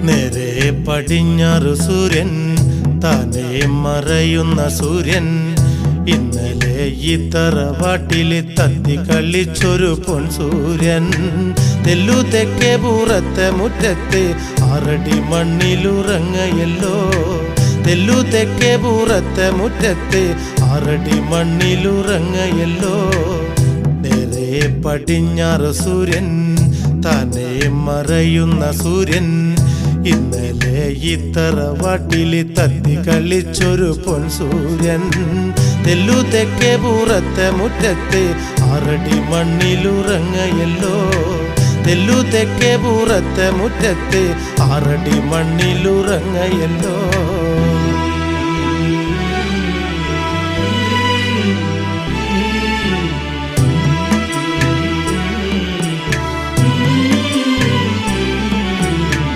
നേരെ പടിഞ്ഞാറ് സൂര്യൻ താനേ മറയുന്ന സൂര്യൻ ഇന്നലെ ഈ തറവാട്ടില് തത്തി കളിച്ചൊരു പൊൻസൂര്യൻ തെല്ലു തെക്കേ പൂറത്തെ മുറ്റത്ത് 6 അടി മണ്ണിലുറങ്ങയല്ലോ തെല്ലു തെക്കേ പൂറത്തെ മുറ്റത്ത് 6 അടി മണ്ണിലുറങ്ങയല്ലോ നേരെ പടിഞ്ഞാറ് സൂര്യൻ താനേ മറയുന്ന സൂര്യൻ ഇന്നലെ ഈ തറവാട്ടില് തത്തി കളിച്ചൊരു പൊൻസൂര്യൻ തെല്ലു തെക്കേ പൂറത്തെ മുറ്റത്ത് 6 അടി മണ്ണിലുറങ്ങയല്ലോ തെല്ലു തെക്കേ പൂറത്തെ മുറ്റത്ത് 6 അടി മണ്ണിലുറങ്ങയല്ലോ